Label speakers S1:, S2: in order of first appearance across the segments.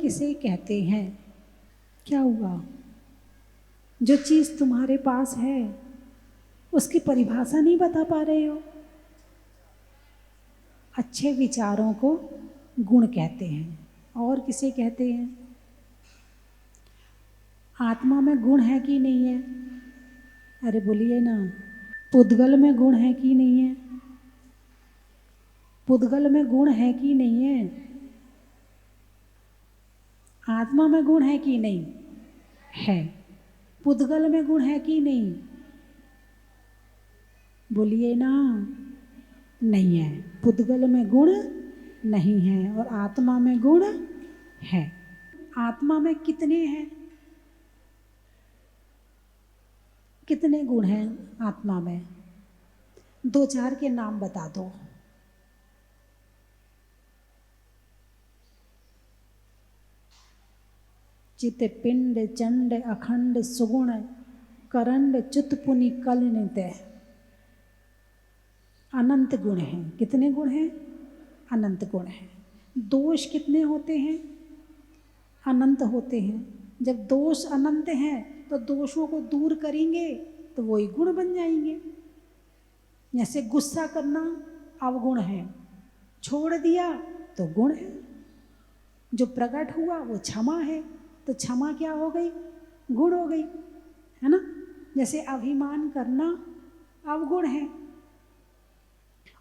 S1: किसे कहते हैं? क्या हुआ? जो चीज़ तुम्हारे पास है उसकी परिभाषा नहीं बता पा रहे हो। अच्छे विचारों को गुण कहते हैं। और किसे कहते हैं? आत्मा में गुण है कि नहीं है? अरे बोलिए ना। पुद्गल में गुण है कि नहीं है? पुद्गल में गुण है कि नहीं है? आत्मा में गुण है कि नहीं है? पुद्गल में गुण है कि नहीं? बोलिए ना। नहीं है। पुद्गल में गुण नहीं है और आत्मा में गुण है। आत्मा में कितने हैं? कितने गुण हैं आत्मा में? 2-4 के नाम बता दो। चित, पिंड, चंड, अखंड, सुगुण, करंड, चुतपुनि, कलनित। अनंत गुण हैं। कितने गुण हैं? अनंत गुण हैं। दोष कितने होते हैं? अनंत होते हैं। जब दोष अनंत हैं तो दोषों को दूर करेंगे तो वही गुण बन जाएंगे। जैसे गुस्सा करना अवगुण है, छोड़ दिया तो गुण है। जो प्रकट हुआ वो क्षमा है, तो क्षमा क्या हो गई? गुण हो गई, है ना। जैसे अभिमान करना अवगुण है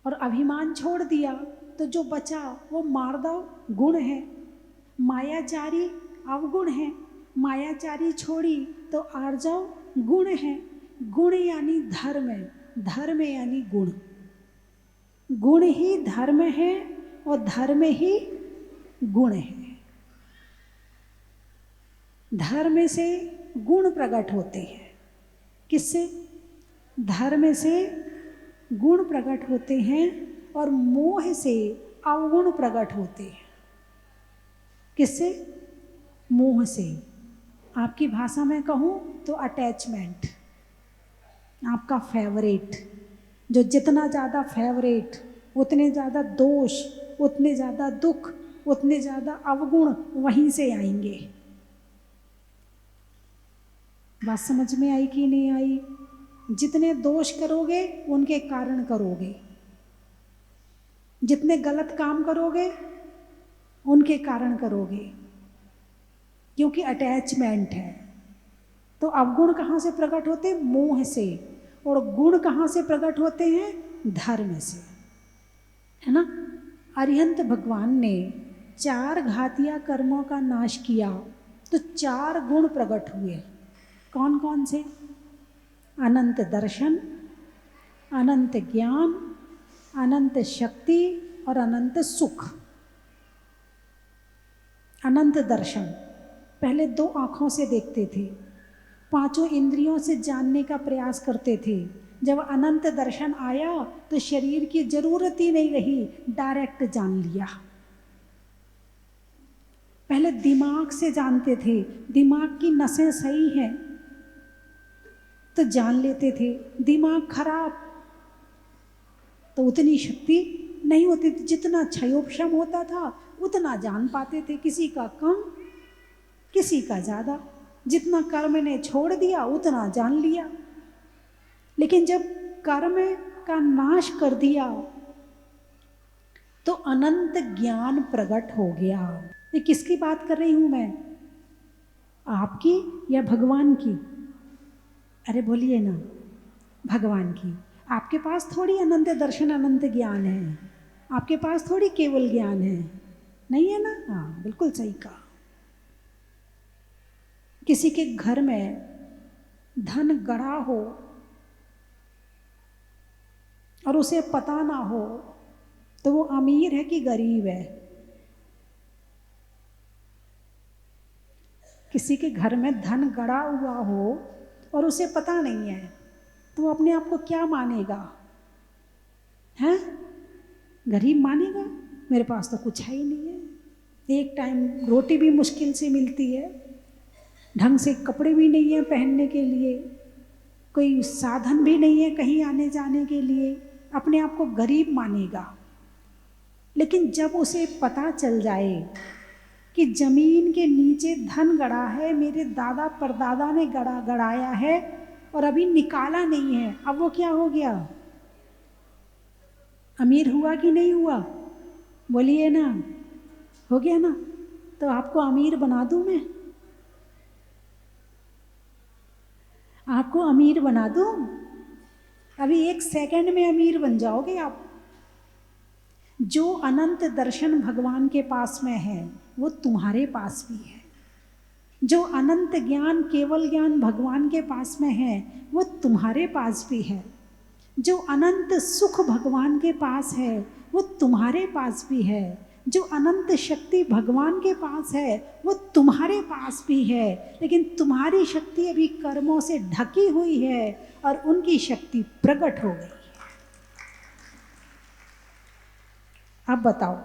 S1: और अभिमान छोड़ दिया तो जो बचा वो मार्दव गुण है। मायाचारी अवगुण है, मायाचारी छोड़ी तो आर्जव गुण है। गुण यानी धर्म है, धर्म यानी गुण। गुण ही धर्म है और धर्म ही गुण है। धर्म से गुण प्रकट होते हैं। किससे? धर्म से गुण प्रकट होते हैं और मोह से अवगुण प्रकट होते हैं। किससे? मोह से। आपकी भाषा में कहूँ तो अटैचमेंट, आपका फेवरेट। जो जितना ज़्यादा फेवरेट उतने ज़्यादा दोष, उतने ज़्यादा दुख, उतने ज़्यादा अवगुण वहीं से आएंगे। बात समझ में आई कि नहीं आई? जितने दोष करोगे उनके कारण करोगे, जितने गलत काम करोगे उनके कारण करोगे, क्योंकि अटैचमेंट है। तो अवगुण कहाँ से प्रकट होते हैं? मोह से। और गुण कहाँ से प्रकट होते हैं? धर्म से, है ना। अरिहंत भगवान ने 4 घातिया कर्मों का नाश किया तो 4 गुण प्रकट हुए। कौन कौन से? अनंत दर्शन, अनंत ज्ञान, अनंत शक्ति और अनंत सुख। अनंत दर्शन, पहले 2 आँखों से देखते थे, 5 इंद्रियों से जानने का प्रयास करते थे। जब अनंत दर्शन आया तो शरीर की जरूरत ही नहीं रही, डायरेक्ट जान लिया। पहले दिमाग से जानते थे, दिमाग की नसें सही हैं तो जान लेते थे। दिमाग खराब तो उतनी शक्ति नहीं होती थी। जितना क्षयोपशम होता था उतना जान पाते थे, किसी का कम किसी का ज़्यादा। जितना कर्म ने छोड़ दिया उतना जान लिया। लेकिन जब कर्म का नाश कर दिया तो अनंत ज्ञान प्रकट हो गया। ये किसकी बात कर रही हूँ मैं? आपकी या भगवान की? अरे बोलिए ना। भगवान की। आपके पास थोड़ी अनंत दर्शन, अनंत ज्ञान है। आपके पास थोड़ी केवल ज्ञान है, नहीं है ना। हाँ, बिल्कुल सही कहा। किसी के घर में धन गड़ा हो और उसे पता ना हो तो वो अमीर है कि गरीब है? किसी के घर में धन गड़ा हुआ हो और उसे पता नहीं है तो वो अपने आप को क्या मानेगा? हैं? गरीब मानेगा। मेरे पास तो कुछ है ही नहीं है, एक टाइम रोटी भी मुश्किल से मिलती है, ढंग से कपड़े भी नहीं है पहनने के लिए, कोई साधन भी नहीं है कहीं आने जाने के लिए, अपने आप को गरीब मानेगा। लेकिन जब उसे पता चल जाए कि जमीन के नीचे धन गड़ा है, मेरे दादा परदादा ने गड़ाया है और अभी निकाला नहीं है। अब वो क्या हो गया? अमीर हुआ कि नहीं हुआ? बोलिए ना, हो गया ना? तो आपको अमीर बना दूं मैं? आपको अमीर बना दूं? अभी 1 सेकंड में अमीर बन जाओगे आप। जो अनंत दर्शन भगवान के पास में है वो तुम्हारे पास भी है। जो अनंत ज्ञान, केवल ज्ञान भगवान के पास में है वो तुम्हारे पास भी है। जो अनंत सुख भगवान के पास है वो तुम्हारे पास भी है। जो अनंत शक्ति भगवान के पास है वो तुम्हारे पास भी है। लेकिन तुम्हारी शक्ति अभी कर्मों से ढकी हुई है और उनकी शक्ति प्रकट हो गई। अब बताओ,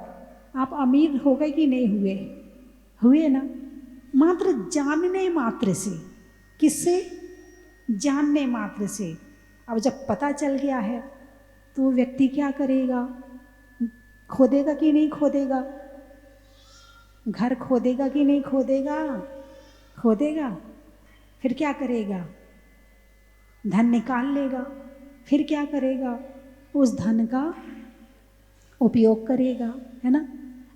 S1: आप अमीर हो गए कि नहीं हुए? हुए ना? मात्र जानने मात्र से। किससे? जानने मात्र से। अब जब पता चल गया है तो वो व्यक्ति क्या करेगा? खोदेगा कि नहीं खोदेगा? घर खोदेगा कि नहीं खोदेगा? खोदेगा। फिर क्या करेगा? धन निकाल लेगा। फिर क्या करेगा? उस धन का उपयोग करेगा, है ना?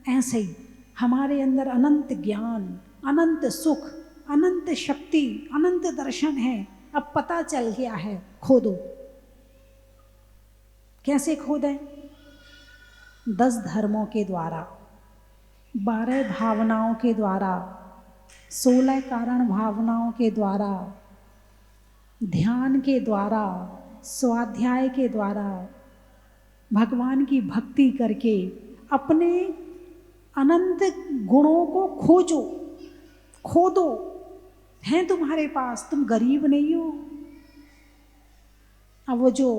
S1: ऐसे ही हमारे अंदर अनंत ज्ञान, अनंत सुख, अनंत शक्ति, अनंत दर्शन है। अब पता चल गया है, खोदो। कैसे खोदें? 10 धर्मों के द्वारा, 12 भावनाओं के द्वारा, 16 कारण भावनाओं के द्वारा, ध्यान के द्वारा, स्वाध्याय के द्वारा, भगवान की भक्ति करके अपने अनंत गुणों को खोजो, खोदो। हैं तुम्हारे पास, तुम गरीब नहीं हो। अब वो जो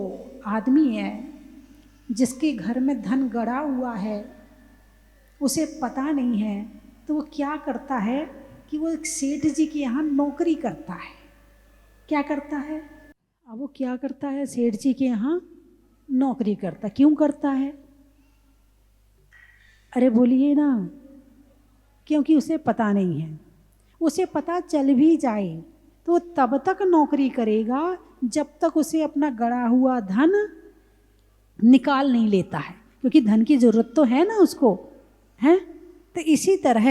S1: आदमी है जिसके घर में धन गड़ा हुआ है, उसे पता नहीं है, तो वो क्या करता है कि वो एक सेठ जी के यहाँ नौकरी करता है। क्या करता है? अब वो क्या करता है? सेठ जी के यहाँ नौकरी करता। क्यों करता है? अरे बोलिए ना। क्योंकि उसे पता नहीं है। उसे पता चल भी जाए तो तब तक नौकरी करेगा जब तक उसे अपना गड़ा हुआ धन निकाल नहीं लेता है, क्योंकि धन की ज़रूरत तो है ना उसको, है? तो इसी तरह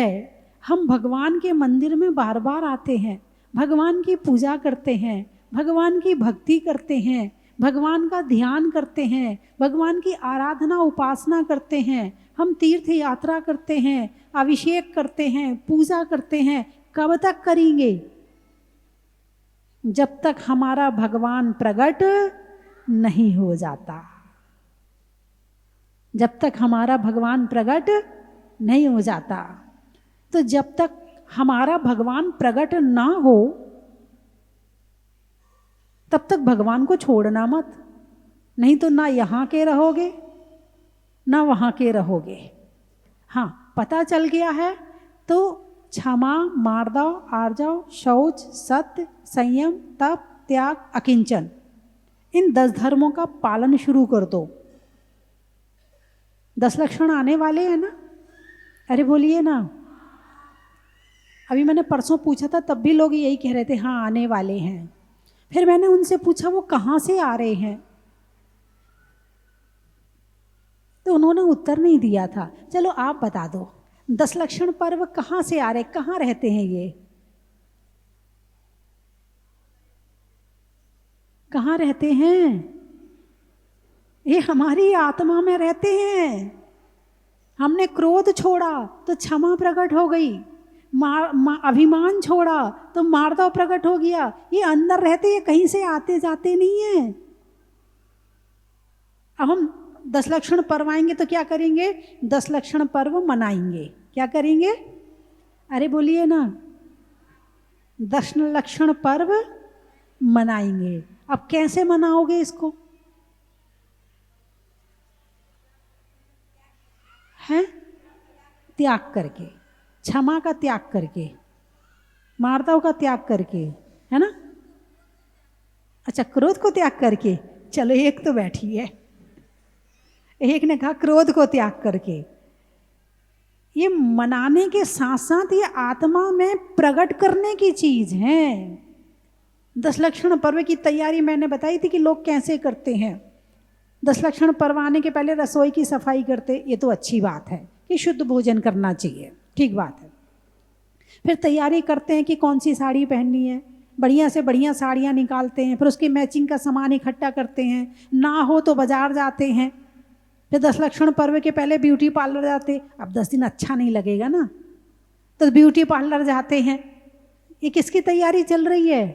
S1: हम भगवान के मंदिर में बार बार आते हैं, भगवान की पूजा करते हैं, भगवान की भक्ति करते हैं, भगवान का ध्यान करते हैं, भगवान की आराधना उपासना करते हैं, हम तीर्थ यात्रा करते हैं, अभिषेक करते हैं, पूजा करते हैं। कब तक करेंगे? जब तक हमारा भगवान प्रकट नहीं हो जाता। जब तक हमारा भगवान प्रकट नहीं हो जाता। तो जब तक हमारा भगवान प्रकट ना हो तब तक भगवान को छोड़ना मत, नहीं तो ना यहाँ के रहोगे ना वहाँ के रहोगे। हाँ, पता चल गया है तो क्षमा, मार्दव, आर्जव, शौच, सत्य, संयम, तप, त्याग, अकिंचन, इन 10 धर्मों का पालन शुरू कर दो। 10 लक्षण आने वाले हैं ना? अरे बोलिए ना। अभी मैंने परसों पूछा था, तब भी लोग यही कह रहे थे हाँ आने वाले हैं। फिर मैंने उनसे पूछा वो कहाँ से आ रहे हैं, तो उन्होंने उत्तर नहीं दिया था। चलो आप बता दो, 10 लक्षण पर्व कहाँ से आ रहे, कहाँ रहते हैं ये? कहाँ रहते हैं? ये हमारी आत्मा में रहते हैं। हमने क्रोध छोड़ा तो क्षमा प्रकट हो गई, अभिमान छोड़ा तो मार्दव प्रकट हो गया। ये अंदर रहते हैं, कहीं से आते जाते नहीं है। अब हम 10 लक्षण पर्व आएंगे तो क्या करेंगे? 10 लक्षण पर्व मनाएंगे। क्या करेंगे? अरे बोलिए ना। 10 लक्षण पर्व मनाएंगे। अब कैसे मनाओगे इसको? हैं? त्याग करके, क्षमा का त्याग करके, मार्दव का त्याग करके, है ना? अच्छा, क्रोध को त्याग करके। चलो एक तो बैठी है, एक ने कहा क्रोध को त्याग करके। ये मनाने के साथ साथ ये आत्मा में प्रकट करने की चीज है। 10 लक्षण पर्व की तैयारी मैंने बताई थी कि लोग कैसे करते हैं। 10 लक्षण पर्व आने के पहले रसोई की सफाई करते, ये तो अच्छी बात है कि शुद्ध भोजन करना चाहिए, ठीक बात है। फिर तैयारी करते हैं कि कौन सी साड़ी पहननी है, बढ़िया से बढ़िया साड़ियाँ निकालते हैं, फिर उसकी मैचिंग का सामान इकट्ठा करते हैं, ना हो तो बाजार जाते हैं। फिर 10 लक्षण पर्व के पहले ब्यूटी पार्लर जाते, अब 10 दिन अच्छा नहीं लगेगा ना, तो ब्यूटी पार्लर जाते हैं। ये किसकी तैयारी चल रही है?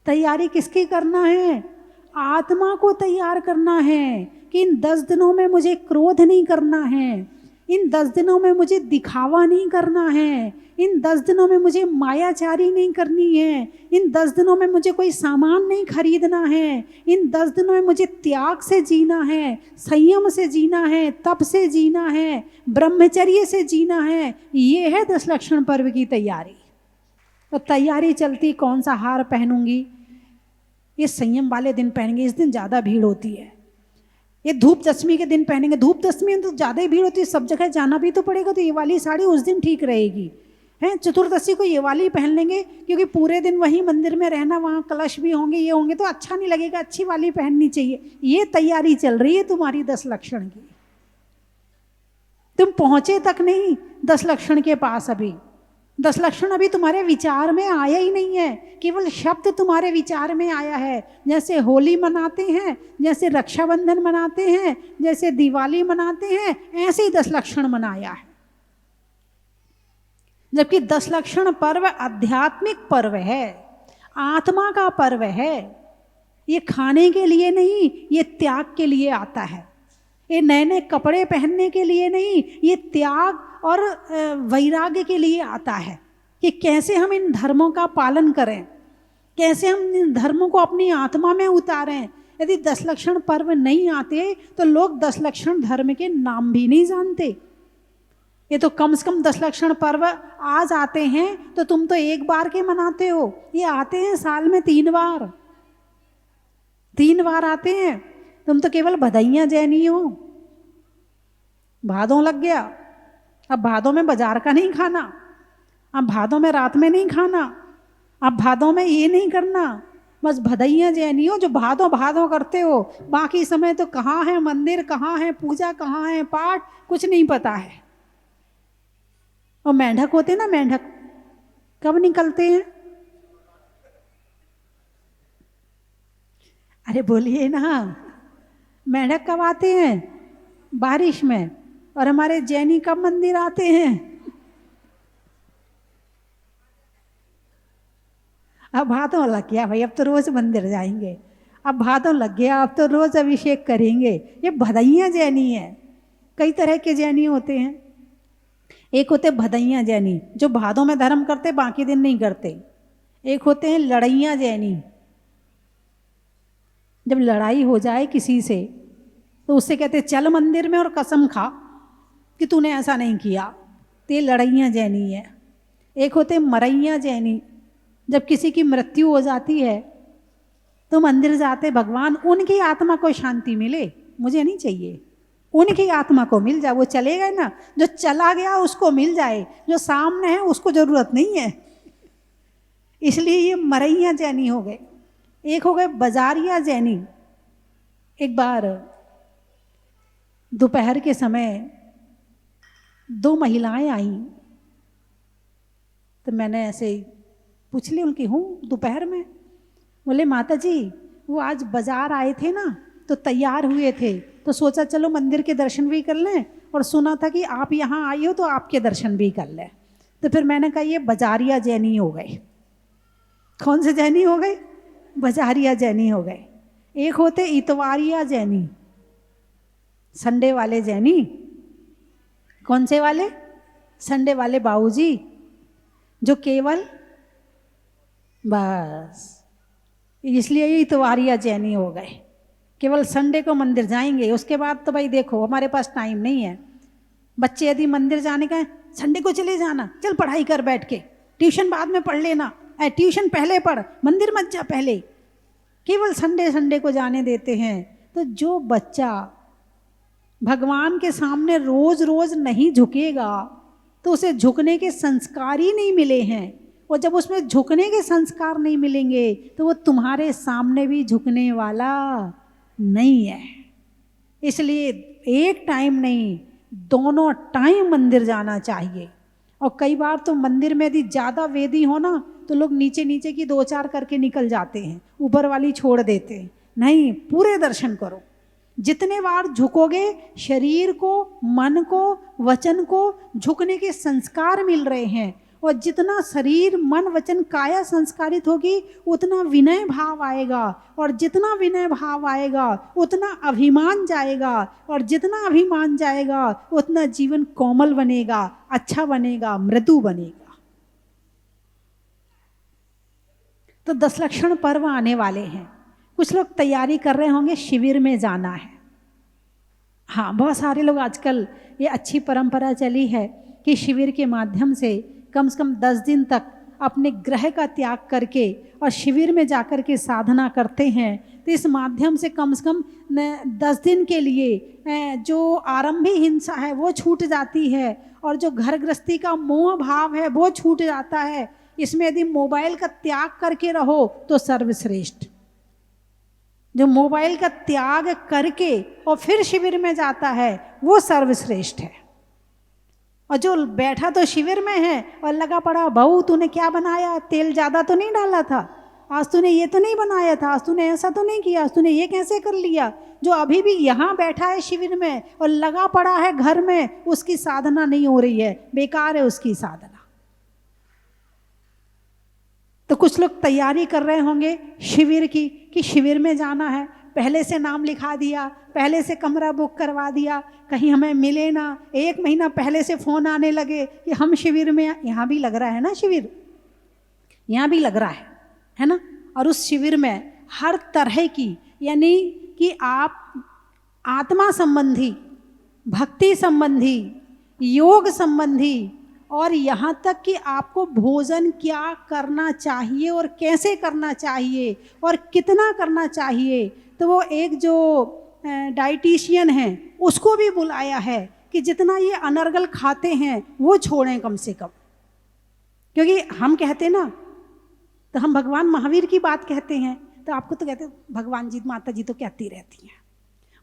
S1: तैयारी किसकी करना है? आत्मा को तैयार करना है कि इन 10 दिनों में मुझे क्रोध नहीं करना है, इन 10 दिनों में मुझे दिखावा नहीं करना है, इन 10 दिनों में मुझे मायाचारी नहीं करनी है, इन 10 दिनों में मुझे कोई सामान नहीं खरीदना है, इन 10 दिनों में मुझे त्याग से जीना है, संयम से जीना है, तप से जीना है, ब्रह्मचर्य से जीना है। ये है 10 लक्षण पर्व की तैयारी। तो तैयारी चलती, कौन सा हार पहनूंगी, ये संयम वाले दिन पहनेंगे, इस दिन ज़्यादा भीड़ होती है। ये धूप दशमी के दिन पहनेंगे, धूप दशमी में तो ज़्यादा ही भीड़ होती है, सब जगह जाना भी तो पड़ेगा, तो ये वाली साड़ी उस दिन ठीक रहेगी, हैं। चतुर्दशी को ये वाली पहन लेंगे क्योंकि पूरे दिन वहीं मंदिर में रहना, वहाँ कलश भी होंगे, ये होंगे, तो अच्छा नहीं लगेगा, अच्छी वाली पहननी चाहिए। ये तैयारी चल रही है तुम्हारी 10 लक्षण की। तुम पहुँचे तक नहीं 10 लक्षण के पास, अभी 10 लक्षण अभी तुम्हारे विचार में आया ही नहीं है, केवल शब्द तुम्हारे विचार में आया है। जैसे होली मनाते हैं, जैसे रक्षाबंधन मनाते हैं, जैसे दिवाली मनाते हैं, ऐसे ही 10 लक्षण मनाया है। जबकि 10 लक्षण पर्व आध्यात्मिक पर्व है, आत्मा का पर्व है। ये खाने के लिए नहीं, ये त्याग के लिए आता है। ये नए नए कपड़े पहनने के लिए नहीं, ये त्याग और वैराग्य के लिए आता है कि कैसे हम इन धर्मों का पालन करें, कैसे हम इन धर्मों को अपनी आत्मा में उतारें। यदि 10 लक्षण पर्व नहीं आते तो लोग 10 लक्षण धर्म के नाम भी नहीं जानते। ये तो कम से कम 10 लक्षण पर्व आज आते हैं तो तुम तो एक बार के मनाते हो, ये आते हैं साल में 3 बार, 3 बार आते हैं। तुम तो केवल भदैयाँ जैनी हो। भादों लग गया, अब भादों में बाजार का नहीं खाना, अब भादों में रात में नहीं खाना, अब भादों में ये नहीं करना, बस भदैयाँ जैनी हो जो भादों भादों करते हो। बाकी समय तो कहाँ है मंदिर, कहाँ है पूजा, कहाँ है पाठ, कुछ नहीं पता है। और मेंढक होते ना, मेंढक कब निकलते हैं? अरे बोलिए ना, मेंढक कब आते हैं? बारिश में। और हमारे जैनी कब मंदिर आते हैं? अब भादों लग गया भाई, अब तो रोज मंदिर जाएंगे, अब भादों लग गया, अब तो रोज अभिषेक करेंगे। ये भदैया जैनी है। कई तरह के जैनी होते हैं। एक होते भदैया जैनी जो भादों में धर्म करते, बाकी दिन नहीं करते। एक होते हैं लड़ैया जैनी, जब लड़ाई हो जाए किसी से तो उससे कहते चल मंदिर में और कसम खा कि तूने ऐसा नहीं किया, तो ये लड़ैया जैनी है। एक होते मरैया जैनी, जब किसी की मृत्यु हो जाती है तो मंदिर जाते, भगवान उनकी आत्मा को शांति मिले, मुझे नहीं चाहिए, उनकी आत्मा को मिल जाए। वो चले गए ना, जो चला गया उसको मिल जाए, जो सामने है उसको जरूरत नहीं है। इसलिए ये मरैया जैनी हो गए। एक हो गए बाजारिया जैनी। एक बार दोपहर के समय 2 महिलाएं आईं, तो मैंने ऐसे पूछ ली उनकी, हूँ दोपहर में? बोले माता जी वो आज बाजार आए थे ना, तो तैयार हुए थे, तो सोचा चलो मंदिर के दर्शन भी कर लें, और सुना था कि आप यहाँ आई हो तो आपके दर्शन भी कर लें। तो फिर मैंने कहा ये बाजारिया जैनी हो गए। कौन से जैनी हो गए? बाजारिया जैनी हो गए। एक होते इतवारिया जैनी, संडे वाले जैनी। कौन से वाले? संडे वाले बाबूजी, जो केवल बस, इसलिए ये इतवारिया जैनी हो गए। केवल संडे को मंदिर जाएंगे, उसके बाद तो भाई देखो हमारे पास टाइम नहीं है। बच्चे यदि मंदिर जाने का है, संडे को चले जाना, चल पढ़ाई कर बैठ के, ट्यूशन बाद में पढ़ लेना, ट्यूशन पहले पढ़, मंदिर मत जा पहले। केवल संडे को जाने देते हैं। तो जो बच्चा भगवान के सामने रोज रोज नहीं झुकेगा तो उसे झुकने के संस्कार ही नहीं मिले हैं, और जब उसमें झुकने के संस्कार नहीं मिलेंगे तो वो तुम्हारे सामने भी झुकने वाला नहीं है। इसलिए एक टाइम नहीं, दोनों टाइम मंदिर जाना चाहिए। और कई बार तो मंदिर में यदि ज़्यादा वेदी हो ना तो लोग नीचे नीचे की 2-4 करके निकल जाते हैं, ऊपर वाली छोड़ देते हैं। नहीं, पूरे दर्शन करो। जितने बार झुकोगे शरीर को, मन को, वचन को झुकने के संस्कार मिल रहे हैं, और जितना शरीर, मन, वचन, काया संस्कारित होगी उतना विनय भाव आएगा, और जितना विनय भाव आएगा उतना अभिमान जाएगा, और जितना अभिमान जाएगा उतना जीवन कोमल बनेगा, अच्छा बनेगा, मृदु बनेगा। तो 10 लक्षण पर्व आने वाले हैं। कुछ लोग तैयारी कर रहे होंगे, शिविर में जाना है। हाँ, बहुत सारे लोग आजकल, ये अच्छी परंपरा चली है कि शिविर के माध्यम से कम 10 दिन तक अपने ग्रह का त्याग करके और शिविर में जाकर के साधना करते हैं। तो इस माध्यम से कम 10 दिन के लिए जो आरंभी हिंसा है वो छूट जाती है, और जो घर गृहस्थी का मोह भाव है वो छूट जाता है। इसमें यदि मोबाइल का त्याग करके रहो तो सर्वश्रेष्ठ। जो मोबाइल का त्याग करके और फिर शिविर में जाता है वो सर्वश्रेष्ठ है। और जो बैठा तो शिविर में है और लगा पड़ा, बहू तूने क्या बनाया, तेल ज़्यादा तो नहीं डाला था, आज तूने ये तो नहीं बनाया था, आज तूने ऐसा तो नहीं किया, आज तूने ये कैसे कर लिया। जो अभी भी यहाँ बैठा है शिविर में और लगा पड़ा है घर में, उसकी साधना नहीं हो रही है, बेकार है उसकी साधना। तो कुछ लोग तैयारी कर रहे होंगे शिविर की, कि शिविर में जाना है, पहले से नाम लिखा दिया, पहले से कमरा बुक करवा दिया, कहीं हमें मिले ना। 1 महीना पहले से फ़ोन आने लगे कि हम शिविर में, यहाँ भी लग रहा है ना शिविर, यहाँ भी लग रहा है ना। और उस शिविर में हर तरह की, यानी कि आप आत्मा संबंधी, भक्ति संबंधी, योग संबंधी, और यहाँ तक कि आपको भोजन क्या करना चाहिए और कैसे करना चाहिए और कितना करना चाहिए, तो वो एक जो डाइटिशियन है उसको भी बुलाया है कि जितना ये अनर्गल खाते हैं वो छोड़ें कम से कम। क्योंकि हम कहते ना, तो हम भगवान महावीर की बात कहते हैं, तो आपको तो कहते भगवान जी, माता जी तो कहती रहती हैं।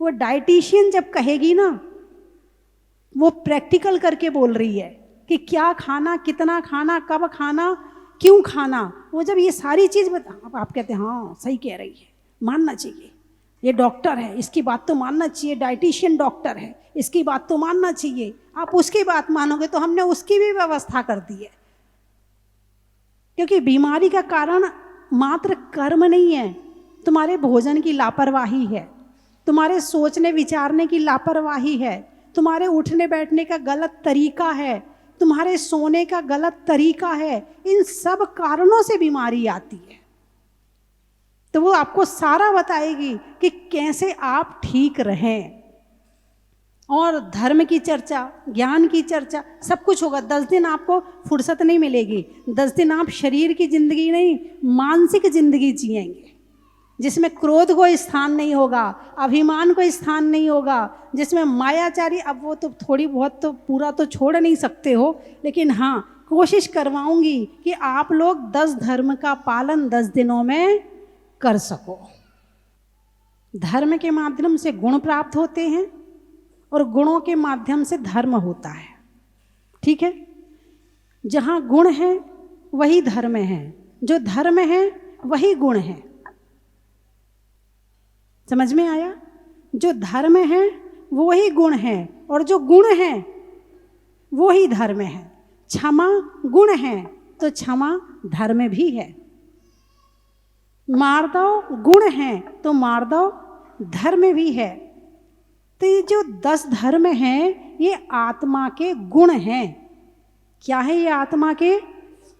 S1: वो डाइटिशियन जब कहेगी ना, वो प्रैक्टिकल करके बोल रही है कि क्या खाना, कितना खाना, कब खाना, क्यों खाना। वो जब ये सारी चीज़ आप कहते हैं हाँ सही कह रही है, मानना चाहिए, ये डॉक्टर है इसकी बात तो मानना चाहिए, डाइटिशियन डॉक्टर है इसकी बात तो मानना चाहिए। आप उसकी बात मानोगे तो हमने उसकी भी व्यवस्था कर दी है। क्योंकि बीमारी का कारण मात्र कर्म नहीं है, तुम्हारे भोजन की लापरवाही है, तुम्हारे सोचने विचारने की लापरवाही है, तुम्हारे उठने बैठने का गलत तरीका है, तुम्हारे सोने का गलत तरीका है। इन सब कारणों से बीमारी आती है। तो वो आपको सारा बताएगी कि कैसे आप ठीक रहें। और धर्म की चर्चा, ज्ञान की चर्चा, सब कुछ होगा। 10 दिन आपको फुर्सत नहीं मिलेगी। 10 दिन आप शरीर की जिंदगी नहीं, मानसिक जिंदगी जिएंगे, जिसमें क्रोध को स्थान नहीं होगा, अभिमान को स्थान नहीं होगा, जिसमें मायाचारी, अब वो तो थोड़ी बहुत तो पूरा तो छोड़ नहीं सकते हो, लेकिन हाँ कोशिश करवाऊंगी कि आप लोग 10 धर्म का पालन 10 दिनों में कर सको। धर्म के माध्यम से गुण प्राप्त होते हैं और गुणों के माध्यम से धर्म होता है। ठीक है, जहाँ गुण है वही धर्म है, जो धर्म है वही गुण है। समझ में आया? जो धर्म है वो ही गुण है, और जो गुण है वो ही धर्म है। क्षमा गुण है तो क्षमा धर्म भी है। मार्दव गुण है तो मार्दव धर्म भी है। तो ये जो 10 धर्म हैं ये आत्मा के गुण हैं। क्या है ये आत्मा के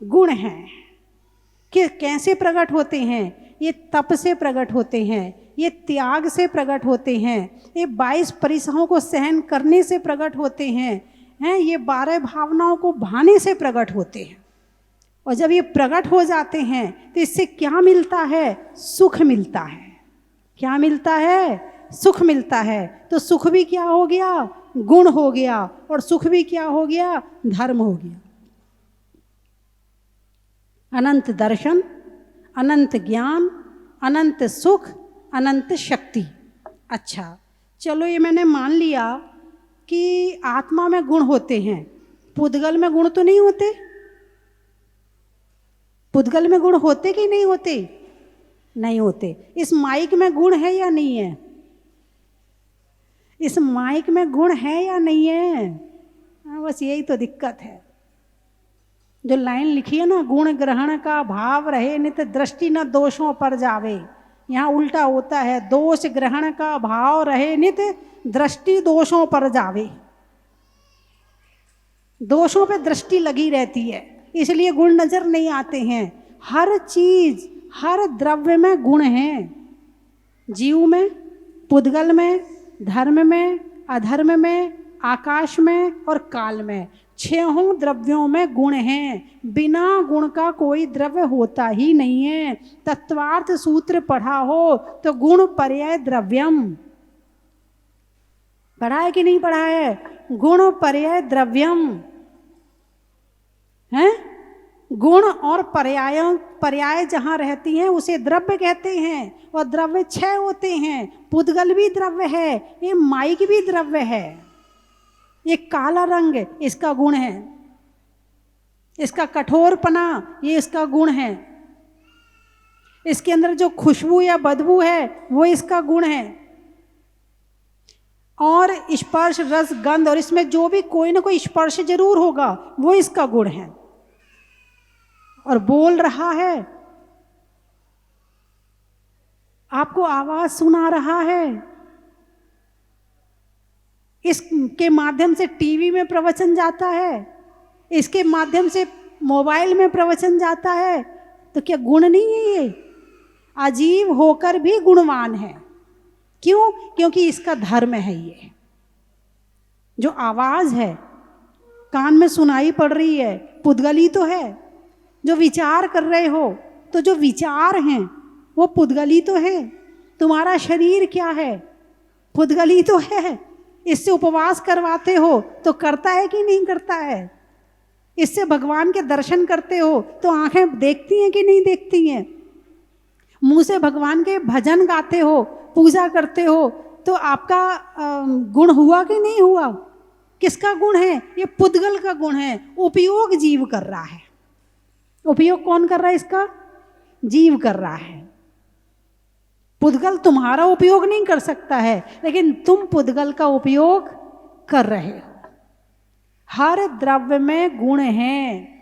S1: गुण हैं? कि कैसे प्रकट होते हैं? ये तप से प्रकट होते हैं, ये त्याग से प्रकट होते हैं, ये 22 परिसहों को सहन करने से प्रकट होते हैं, ये 12 भावनाओं को भाने से प्रकट होते हैं। और जब ये प्रकट हो जाते हैं तो इससे क्या मिलता है? सुख मिलता है। क्या मिलता है? सुख मिलता है, तो सुख भी क्या हो गया, गुण हो गया, और सुख भी क्या हो गया, धर्म हो गया। अनंत दर्शन, अनंत ज्ञान, अनंत सुख, अनंत शक्ति। अच्छा चलो, ये मैंने मान लिया कि आत्मा में गुण होते हैं, पुद्गल में गुण तो नहीं होते? पुद्गल में गुण होते कि नहीं होते? नहीं होते। इस माइक में गुण है या नहीं है? इस माइक में गुण है या नहीं है? बस यही तो दिक्कत है। जो लाइन लिखी है ना, गुण ग्रहण का भाव रहे नित दृष्टि न दोषों पर जावे, यहाँ उल्टा होता है, दोष ग्रहण का भाव रहे नित दृष्टि दोषों पर जावे। दोषों पे दृष्टि लगी रहती है, इसलिए गुण नजर नहीं आते हैं। हर चीज, हर द्रव्य में गुण हैं, जीव में, पुद्गल में, धर्म में, अधर्म में, आकाश में और काल में, छहों द्रव्यों में गुण हैं। बिना गुण का कोई द्रव्य होता ही नहीं है। तत्वार्थ सूत्र पढ़ा हो तो गुण पर्याय द्रव्यम पढ़ा है कि नहीं पढ़ा है? गुण पर्याय द्रव्यम है। गुण और पर्याय जहाँ रहती हैं उसे द्रव्य कहते हैं, और द्रव्य 6 होते हैं। पुद्गल भी द्रव्य है, ये माइक भी द्रव्य है। ये काला रंग इसका गुण है, इसका कठोरपना ये इसका गुण है, इसके अंदर जो खुशबू या बदबू है वो इसका गुण है, और स्पर्श रस गंध, और इसमें जो भी कोई ना कोई स्पर्श जरूर होगा वो इसका गुण है। और बोल रहा है, आपको आवाज सुना रहा है, इसके माध्यम से टीवी में प्रवचन जाता है, इसके माध्यम से मोबाइल में प्रवचन जाता है, तो क्या गुण नहीं है ये? अजीब होकर भी गुणवान है। क्यों? क्योंकि इसका धर्म है। ये जो आवाज है कान में सुनाई पड़ रही है, पुद्गली तो है। जो विचार कर रहे हो तो जो विचार हैं वो पुद्गली तो है। तुम्हारा शरीर क्या है? पुद्गली तो है। इससे उपवास करवाते हो तो करता है कि नहीं करता है? इससे भगवान के दर्शन करते हो तो आंखें देखती हैं कि नहीं देखती हैं? मुंह से भगवान के भजन गाते हो, पूजा करते हो, तो आपका गुण हुआ कि नहीं हुआ? किसका गुण है? ये पुद्गल का गुण है। उपयोग जीव कर रहा है। उपयोग कौन कर रहा है इसका? जीव कर रहा है। पुद्गल तुम्हारा उपयोग नहीं कर सकता है, लेकिन तुम पुद्गल का उपयोग कर रहे हो। हर द्रव्य में गुण हैं।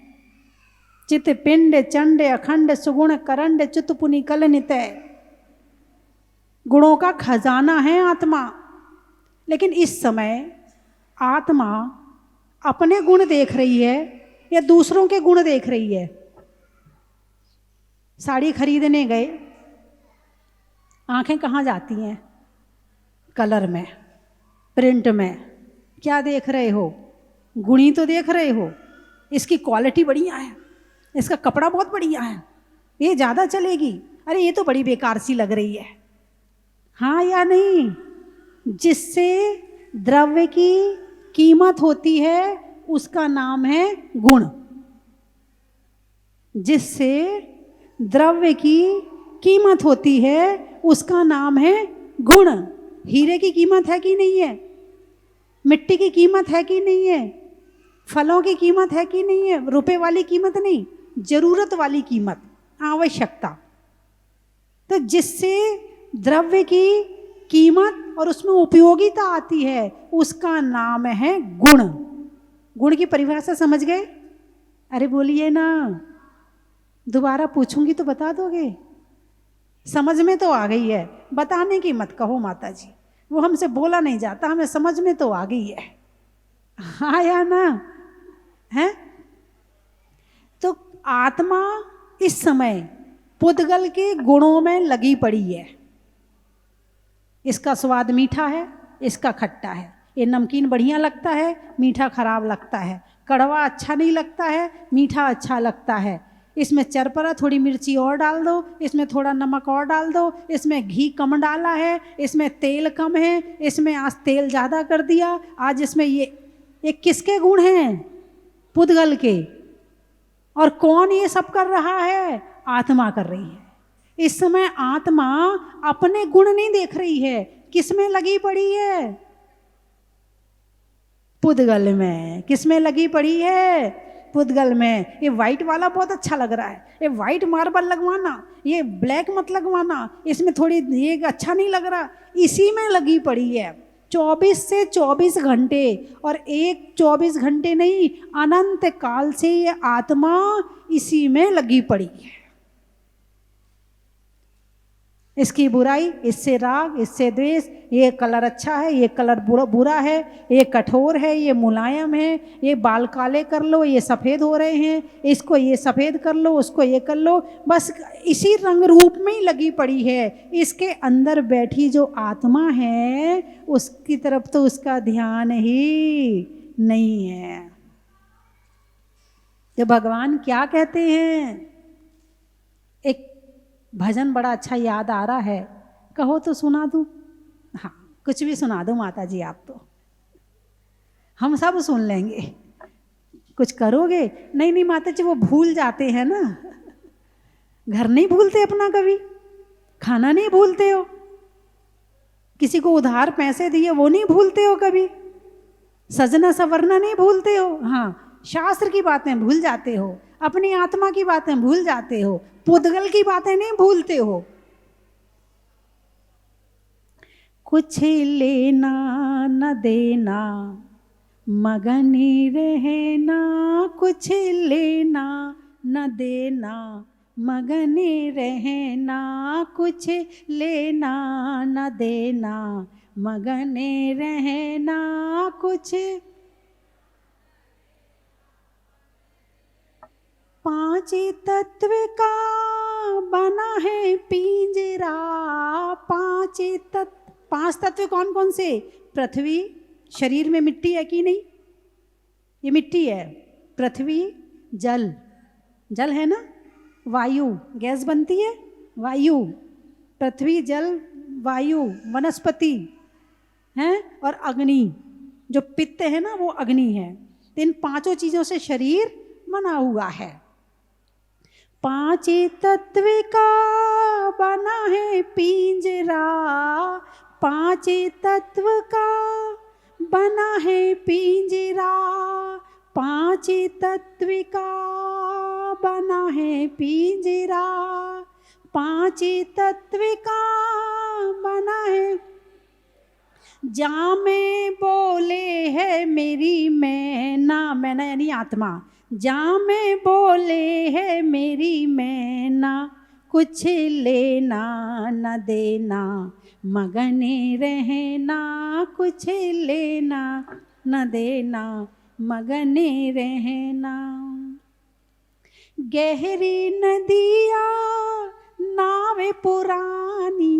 S1: चित पिंड चंड अखंड सुगुण करंड चित पुनि कल नितय। गुणों का खजाना है आत्मा। लेकिन इस समय आत्मा अपने गुण देख रही है या दूसरों के गुण देख रही है? साड़ी खरीदने गए, आंखें कहाँ जाती हैं? कलर में, प्रिंट में। क्या देख रहे हो? गुणी तो देख रहे हो, इसकी क्वालिटी बढ़िया है, इसका कपड़ा बहुत बढ़िया है, ये ज़्यादा चलेगी, अरे ये तो बड़ी बेकार सी लग रही है। हाँ या नहीं? जिससे द्रव्य की कीमत होती है उसका नाम है गुण। जिससे द्रव्य की कीमत होती है उसका नाम है गुण। हीरे की कीमत है कि नहीं है? मिट्टी की कीमत है कि नहीं है? फलों की कीमत है कि नहीं है? रुपए वाली कीमत नहीं, जरूरत वाली कीमत, आवश्यकता। तो जिससे द्रव्य की कीमत और उसमें उपयोगिता आती है उसका नाम है गुण। गुण की परिभाषा समझ गए? अरे बोलिए ना, दोबारा पूछूंगी तो बता दोगे? समझ में तो आ गई है, बताने की मत कहो माता जी, वो हमसे बोला नहीं जाता, हमें समझ में तो आ गई है। हाँ या ना? है? तो आत्मा इस समय पुद्गल के गुणों में लगी पड़ी है। इसका स्वाद मीठा है, इसका खट्टा है, ये नमकीन बढ़िया लगता है, मीठा खराब लगता है, कड़वा अच्छा नहीं लगता है, मीठा अच्छा लगता है, इसमें चरपरा, थोड़ी मिर्ची और डाल दो, इसमें थोड़ा नमक और डाल दो, इसमें घी कम डाला है, इसमें तेल कम है, इसमें आज तेल ज़्यादा कर दिया, आज इसमें ये किसके गुण हैं? पुद्गल के। और कौन ये सब कर रहा है? आत्मा कर रही है। इस समय आत्मा अपने गुण नहीं देख रही है, किसमें लगी पड़ी है? पुद्गल में। किसमें लगी पड़ी है? पुद्गल में। ये वाइट वाला बहुत अच्छा लग रहा है, ये वाइट मार्बल लगवाना, ये ब्लैक मत लगवाना, इसमें थोड़ी ये अच्छा नहीं लग रहा, इसी में लगी पड़ी है 24 से 24 घंटे। और एक 24 घंटे नहीं, अनंत काल से ये आत्मा इसी में लगी पड़ी है। इसकी बुराई, इससे राग, इससे द्वेष, ये कलर अच्छा है, ये कलर बुरा है, ये कठोर है, ये मुलायम है, ये बाल काले कर लो, ये सफ़ेद हो रहे हैं, इसको ये सफ़ेद कर लो, उसको ये कर लो, बस इसी रंग रूप में ही लगी पड़ी है। इसके अंदर बैठी जो आत्मा है उसकी तरफ तो उसका ध्यान ही नहीं है। तो भगवान क्या कहते हैं? एक भजन बड़ा अच्छा याद आ रहा है, कहो तो सुना दूं? हाँ, कुछ भी सुना दो माता जी, आप तो हम सब सुन लेंगे। कुछ करोगे? नहीं नहीं माता जी, वो भूल जाते हैं ना, घर नहीं भूलते अपना, कभी खाना नहीं भूलते हो, किसी को उधार पैसे दिए वो नहीं भूलते हो, कभी सजना संवरना नहीं भूलते हो। हाँ, शास्त्र की बातें भूल जाते हो, अपनी आत्मा की बातें भूल जाते हो, पुद्गल की बातें नहीं भूलते हो। कुछ लेना न देना मगनी रहना, कुछ लेना न देना मगनी रहना, कुछ लेना न देना मगने रहना, कुछ पांच तत्व का बना है पिंजरा। पांच तत्व कौन कौन से? पृथ्वी, शरीर में मिट्टी है कि नहीं? ये मिट्टी है। पृथ्वी, जल, जल है ना, वायु, गैस बनती है, वायु, पृथ्वी, जल, वायु, वनस्पति हैं, और अग्नि, जो पित्त है ना वो अग्नि है। तो इन पांचों चीजों से शरीर बना हुआ है। पांच तत्व का बना है पिंजरा, पांच तत्व का बना है पिंजरा, पांच तत्व का बना है पिंजरा, पांच तत्व का बना है। जामे बोले है मेरी मैना, मैना यानी आत्मा, जामे बोले है मेरी मैना, कुछ लेना न देना मगने रहना, कुछ लेना न देना मगने रहना। गहरी नदिया नावे पुरानी,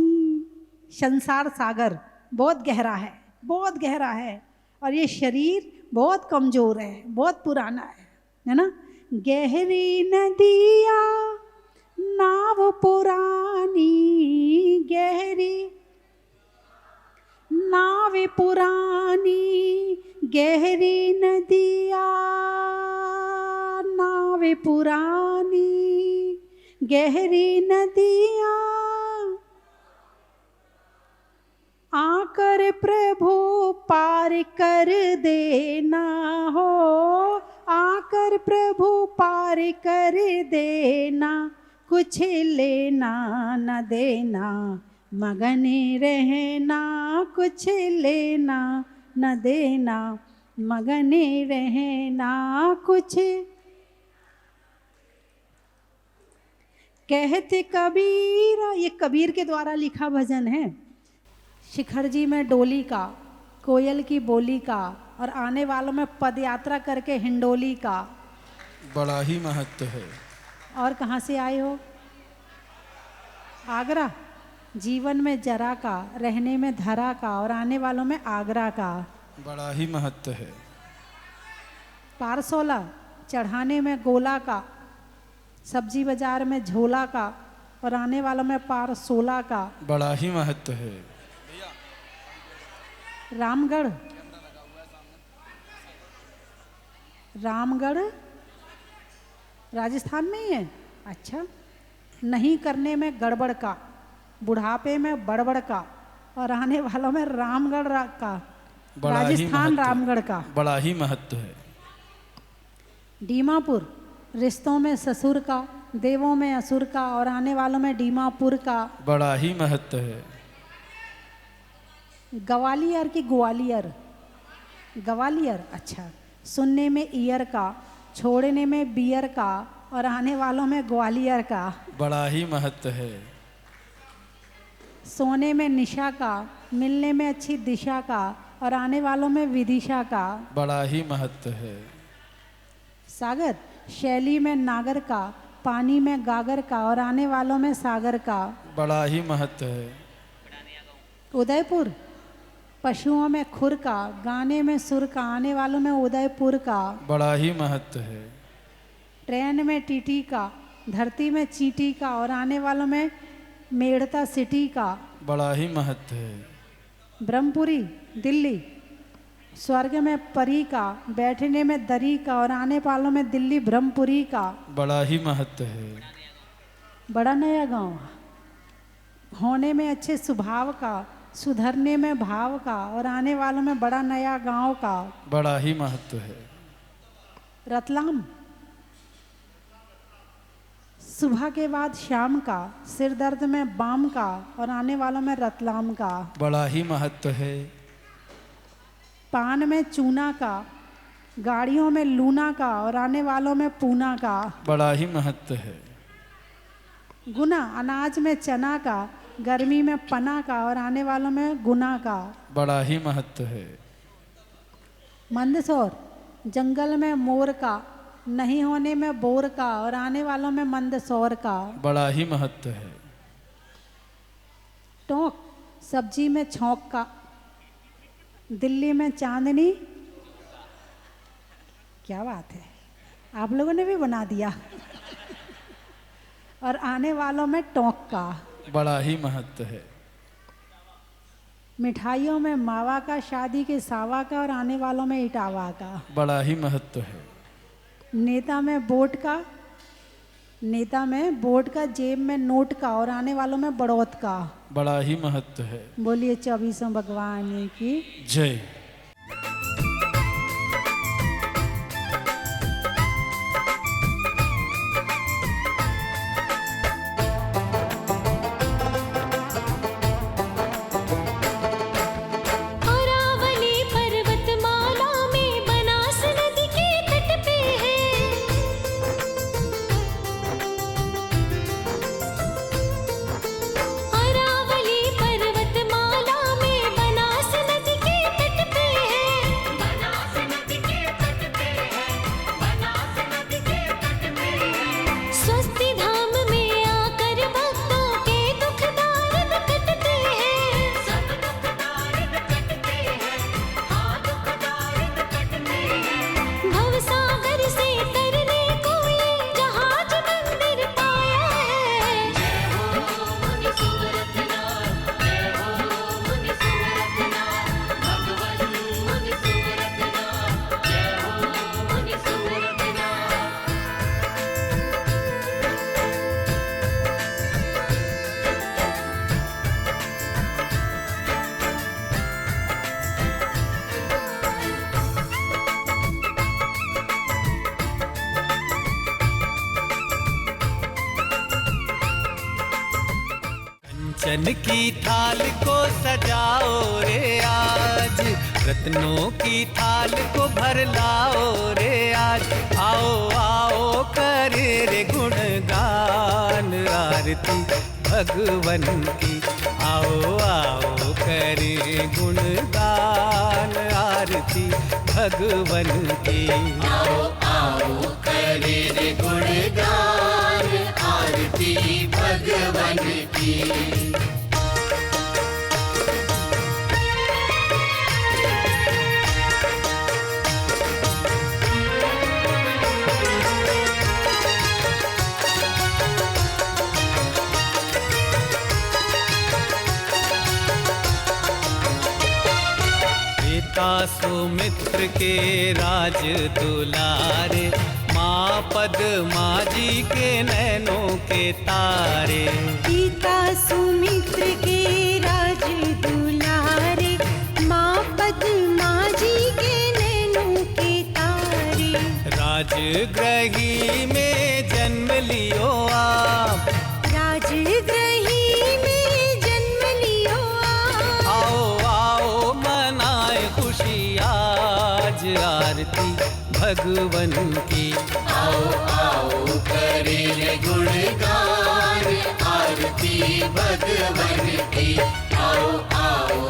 S1: संसार सागर बहुत गहरा है, बहुत गहरा है, और ये शरीर बहुत कमजोर है, बहुत पुराना है ना। गहरी नदिया नाव पुरानी, गहरी नाव पुरानी, गहरी नदिया नाव पुरानी, गहरी नदिया आकर प्रभु पार कर देना हो, आकर प्रभु पार कर देना, कुछ लेना न देना मगने रहना, कुछ लेना न देना मगने रहना, कुछ। कहते कबीर, ये कबीर के द्वारा लिखा भजन है। शिखर जी में डोली का, कोयल की बोली का, और आने वालों में पद यात्रा करके हिंडोली का
S2: बड़ा ही महत्व है।
S1: और कहाँ से आए हो? आगरा। जीवन में जरा का, रहने में धरा का, और आने वालों में आगरा का
S2: बड़ा ही महत्व है।
S1: पारसोला, चढ़ाने में गोला का, सब्जी बाजार में झोला का और आने वालों में पार 16 का।
S2: बड़ा ही महत्व है।
S1: रामगढ़, रामगढ़ राजस्थान में ही है। अच्छा। नहीं करने में गड़बड़ का, बुढ़ापे में बड़बड़ का और आने वालों में रामगढ़ का। राजस्थान रामगढ़ का
S2: बड़ा ही महत्व है।
S1: दीमापुर, रिश्तों में ससुर का, देवों में असुर का और आने वालों में दीमापुर का।
S2: बड़ा ही महत्व है।
S1: ग्वालियर की ग्वालियर, ग्वालियर। अच्छा। सुनने में ईयर का, छोड़ने में बियर का और आने वालों में ग्वालियर का।
S2: बड़ा ही महत्व है।
S1: सोने में निशा का, मिलने में अच्छी दिशा का और आने वालों में विदिशा का।
S2: बड़ा ही महत्व है।
S1: सागर, शैली में नागर का, पानी में गागर का और आने वालों में सागर का।
S2: बड़ा ही महत्व है।
S1: उदयपुर, पशुओं में खुर का, गाने में सुर का, आने वालों में उदयपुर का।
S2: बड़ा ही महत्व है।
S1: ट्रेन में टीटी का, धरती में चीटी का और आने वालों में मेड़ता सिटी का।
S2: बड़ा ही महत्व है।
S1: ब्रह्मपुरी, दिल्ली, स्वर्ग में परी का, बैठने में दरी का और आने वालों में दिल्ली ब्रह्मपुरी का।
S2: बड़ा ही महत्व है।
S1: बड़ा नया गांव, होने में अच्छे स्वभाव का, सुधरने में भाव का और आने वालों में बड़ा नया गांव का।
S2: बड़ा ही महत्व है।
S1: रतलाम, सुबह के बाद शाम का, सिर दर्द में बाम का और आने वालों में रतलाम का।
S2: बड़ा ही महत्व है।
S1: पान में चूना का, गाड़ियों में लूना का और आने वालों में पूना का।
S2: बड़ा ही महत्व है।
S1: गुना, अनाज में चना का, गर्मी में पना का और आने वालों में गुना का।
S2: बड़ा ही महत्व है।
S1: मंदसौर, जंगल में मोर का, नहीं होने में बोर का और आने वालों में मंदसौर का।
S2: बड़ा ही महत्व है।
S1: टोंक, सब्जी में छौंक का, दिल्ली में चांदनी। क्या बात है, आप लोगों ने भी बना दिया। और आने वालों में टोंक का।
S2: बड़ा ही महत्व है।
S1: मिठाइयों में मावा का, शादी के सावा का और आने वालों में इटावा का।
S2: बड़ा ही महत्व है।
S1: नेता में बोट का, नेता में बोट का, जेब में नोट का और आने वालों में बड़ौत का।
S2: बड़ा ही महत्व है।
S1: बोलिए 24 भगवान की
S2: जय।
S3: कंचन की थाल को सजाओ रे आज, रत्नों की थाल को भर लाओ रे आज। आओ आओ करे रे गुणगान आरती भगवन की। आओ आओ करे गुणगान आरती भगवन की।
S4: आओ आओ करे रे गुणगान आरती भगवन की।
S3: पिता सुमित्र के राज दुलारे, माँ पद्मा जी के नैनों के तारे।
S5: पिता सुमित्र के राज दुलारे, माँ पद्मा जी के नैनों के तारे।
S3: राजगृही में जन्म लियो आप,
S5: राजगृही में जन्म लियो आप।
S3: आओ आओ मनाए खुशी आज आरती भगवन की।
S4: आओ आओ करे रे गुणगान आरती भगवन की। आओ आओ